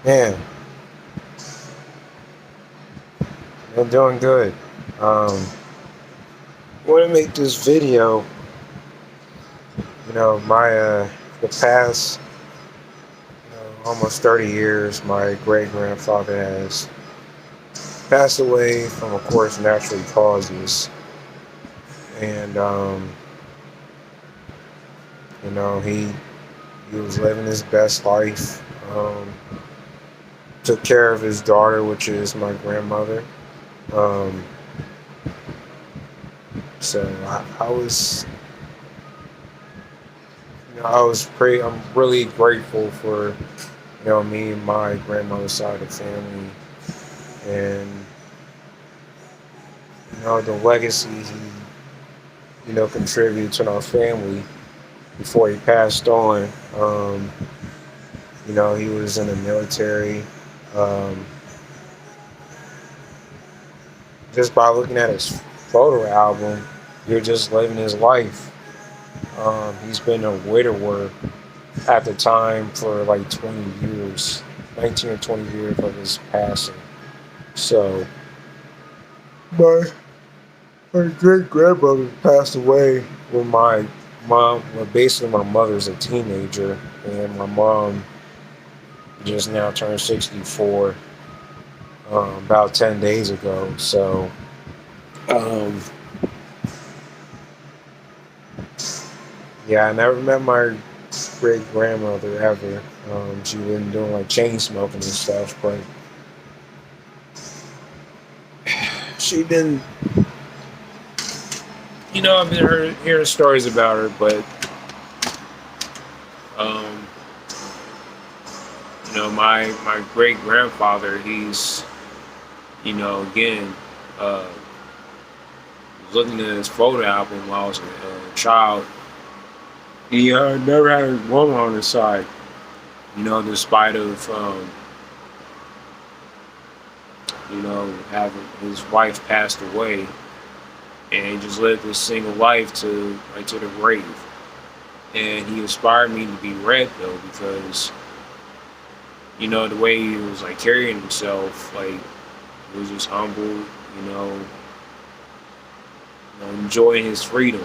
Man, I'm doing good. I want to make this video. My the past almost 30 years, my great grandfather has passed away from, of course, natural causes, and he was living his best life. Took care of his daughter, which is my grandmother. Um, so I was I'm really grateful for, me and my grandmother's side of the family, and, the legacy he contributed to our family before he passed on. He was in the military. Um, just by looking at his photo album, you're just living his life. He's been a widower at the time for like 20 years, 19 or 20 years of his passing. So my my great grandmother passed away when my mom, well, basically my mother's a teenager, and my mom just now turned 64 about 10 days ago. So um, yeah, I never met my great grandmother ever. She wasn't doing like chain smoking and stuff, but she didn't. I've been hearing stories about her, but um, my great grandfather, he's, again, uh, looking at his photo album while I was a child. He never had a woman on his side, despite of having his wife passed away, and he just lived this single life to right to the grave. And he inspired me to be red though, because the way he was like carrying himself, like he was just humble, enjoying his freedom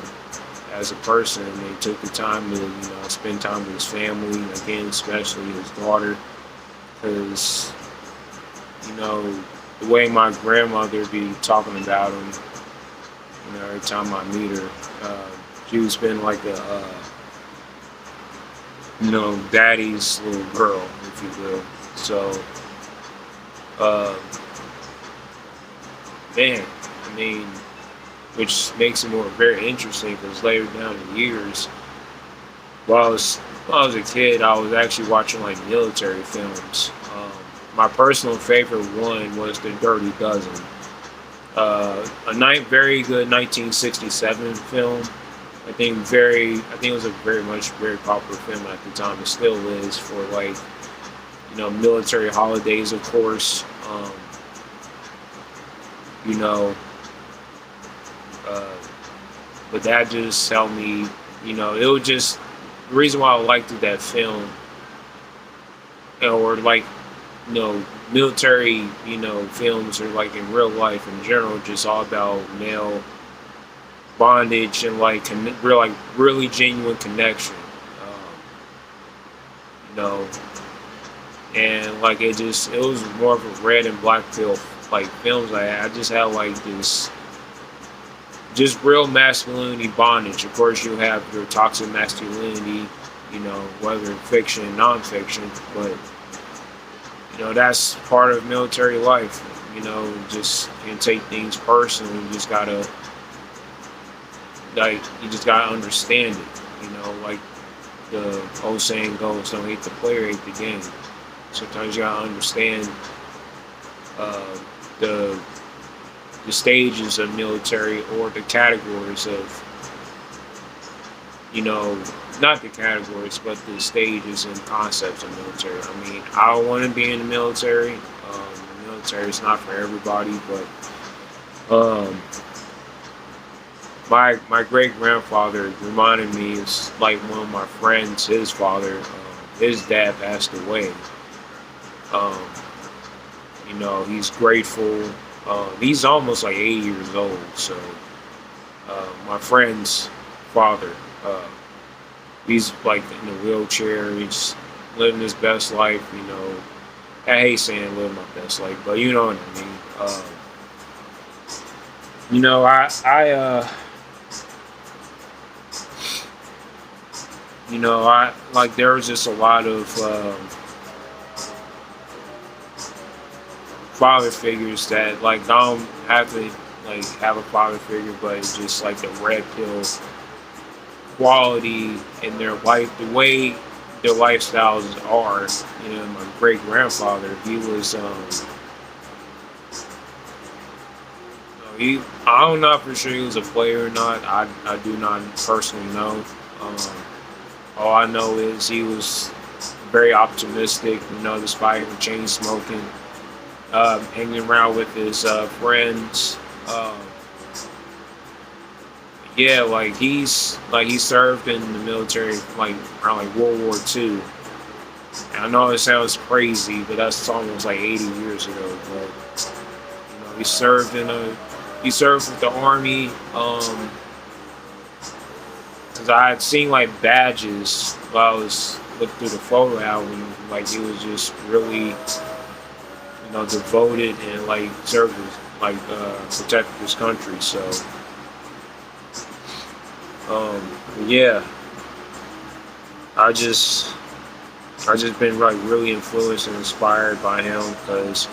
as a person. And he took the time to spend time with his family, again, especially his daughter, because the way my grandmother be talking about him, every time I meet her, she was been like a daddy's little girl, if you will. So, uh, man, I mean, which makes it more very interesting because later down in years, while I was a kid, I was actually watching like military films. My personal favorite one was The Dirty Dozen, very good 1967 film. I think it was a very popular film at the time. It still is for like military holidays, of course. You know, uh, but that just helped me. It was just the reason why I liked that film, or like military films, or like in real life in general, just all about male bondage and like really genuine connection. Um, you know, and like it was more of a red and black film, like films. I just had like this just real masculinity bondage. Of course, you have your toxic masculinity, whether fiction and nonfiction, but that's part of military life. Just you can take things personally. You just gotta understand it. Like the old saying goes, "Don't hate the player, hate the game." Sometimes you gotta understand uh, the the stages of military, or the categories of not the categories, but the stages and concepts of military. I mean, I don't want to be in the military. The military is not for everybody, but my great grandfather reminded me, is like one of my friends. His father, his dad passed away, Um, he's grateful. He's almost like 80 years old. So my friend's father, uh, he's like in a wheelchair. He's living his best life. I hate saying living my best life, but you know what I mean. I like there was just a lot of father figures that like I don't have to like have a father figure, but it's just like the red pill quality in their life, the way their lifestyles are. My great grandfather, he was he I'm not for sure he was a player or not. I do not personally know. Um, all I know is he was very optimistic. Despite him chain smoking, hanging around with his friends. Yeah, like he served in the military like around like World War II. And I know it sounds crazy, but that's almost like 80 years ago. But he served with the army. Cause I had seen like badges while I was looking through the photo album. Like he was just really devoted and like served like protected his country. So yeah, I just I just been like really influenced and inspired by him because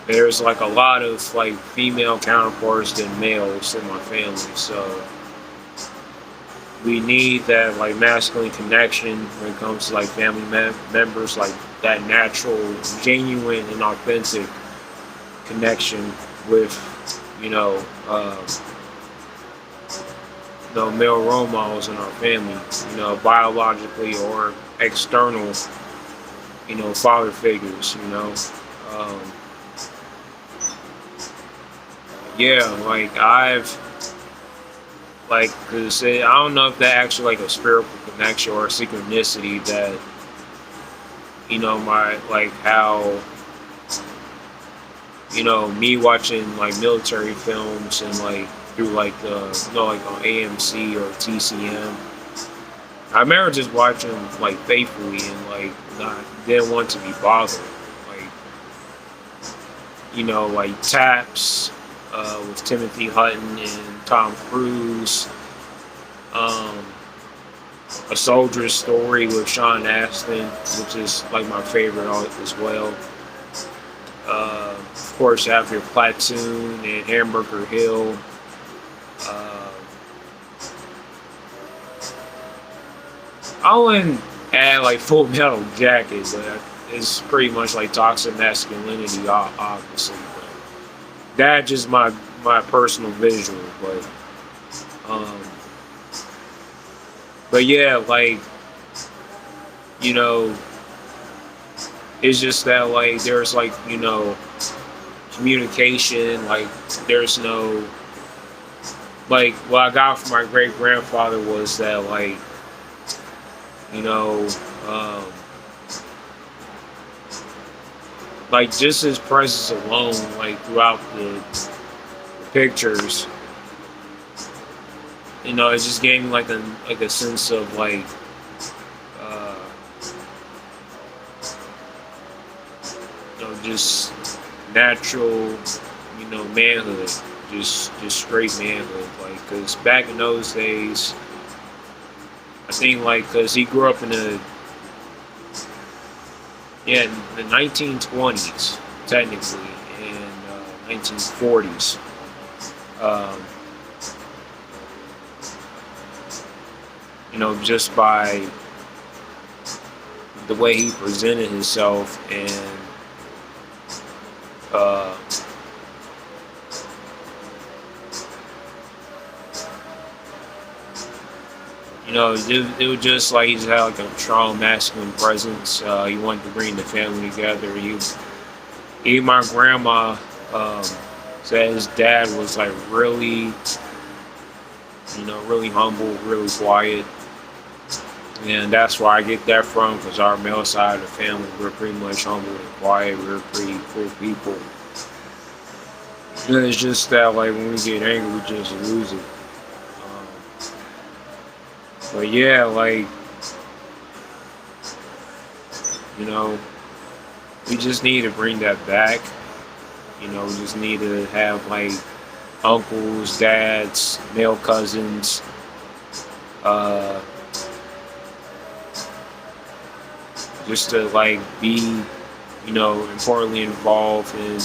there's like a lot of like female counterparts than males in my family. So we need that like masculine connection when it comes to like family members, like that natural, genuine, and authentic connection with you know uh, male role models in our family, biologically or external, father figures. Um, yeah, like cause I don't know if that actually like a spiritual connection or a synchronicity that my like how me watching like military films and like through like the like on AMC or TCM. I remember just watching them like faithfully and like not didn't want to be bothered. Like like Taps with Timothy Hutton and Tom Cruise. Um, A Soldier's Story with Sean Astin, which is like my favorite as well. Of course, you have your Platoon and Hamburger Hill. Uh, I wouldn't add like Full Metal Jacket, but it's pretty much like toxic masculinity, obviously. But that's just my personal visual. Um, but yeah, like you know, it's just that like there's like communication. Like there's no like what I got from my great grandfather was that like you know um, like just his presence alone like throughout the pictures, it just gave me like a sense of like uh, just natural manhood, just straight manhood. Like because back in those days, I think like because he grew up in the 1920s technically and 1940s. Um, just by the way he presented himself and uh, it was just like he just had like a strong masculine presence. He wanted to bring the family together. Even my grandma said his dad was like really, really humble, really quiet. And that's where I get that from, because our male side of the family, we're pretty much humble and quiet. We're pretty cool people. And it's just that, like, when we get angry, we just lose it. Um, but yeah, like, you know, we just need to bring that back. You know, we just need to have, like, uncles, dads, male cousins, uh, just to, like, be, importantly involved in,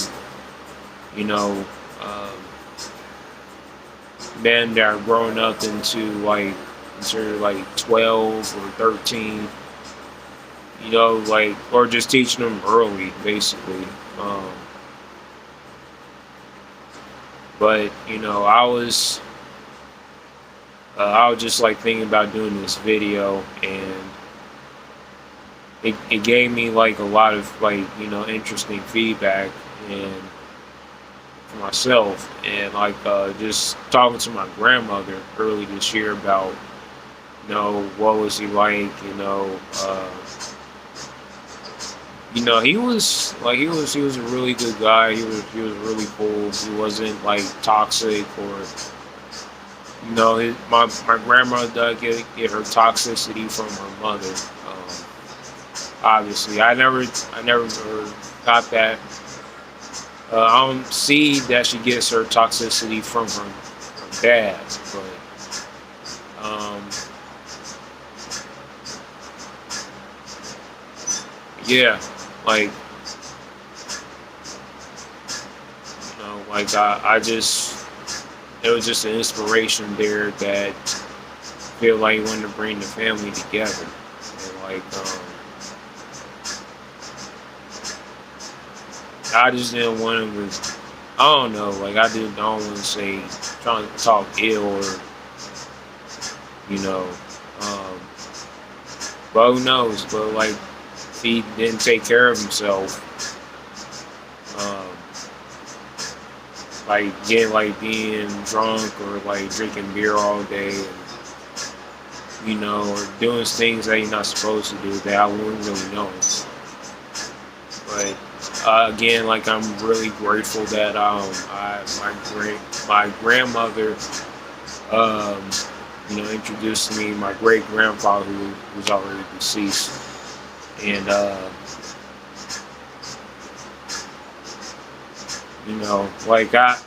you know, um, men that are growing up into like 12 or 13, like, or just teaching them early, basically. Um, but I was just like thinking about doing this video, and it gave me like a lot of like interesting feedback and for myself, and like just talking to my grandmother early this year about what was he like, he was a really good guy. He was really cool. He wasn't like toxic, or my grandmother did get her toxicity from her mother. Obviously, I never got that. I don't see that she gets her toxicity from her dad, but yeah, like like I just it was just an inspiration there that feel like wanted to bring the family together, and like I just didn't want him to. I don't know, like I don't want to say trying to talk ill, or you know, um, but who knows? But like if he didn't take care of himself, um, like again, like being drunk or like drinking beer all day, and, or doing things that you're not supposed to do, that I wouldn't really know. But again, like I'm really grateful that my grandmother um, introduced me my great grandfather who was already deceased, and like I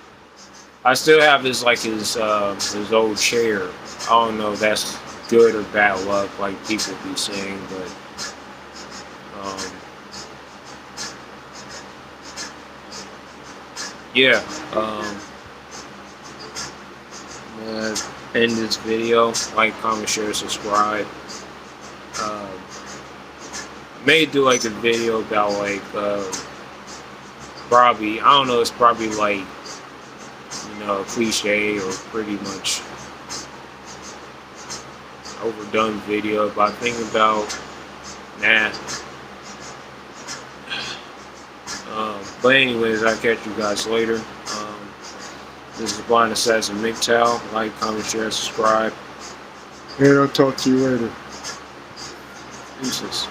still have his old chair. I don't know if that's good or bad luck, like people be saying, but um, yeah. End this video. Like, comment, share, subscribe. Um, may do like a video about like probably, I don't know. It's probably like a cliche or pretty much overdone video, but I think about that. But anyways, I'll catch you guys later. This is Blind Assassin MGTOW. Like, comment, share, subscribe. And I'll talk to you later. Deuces.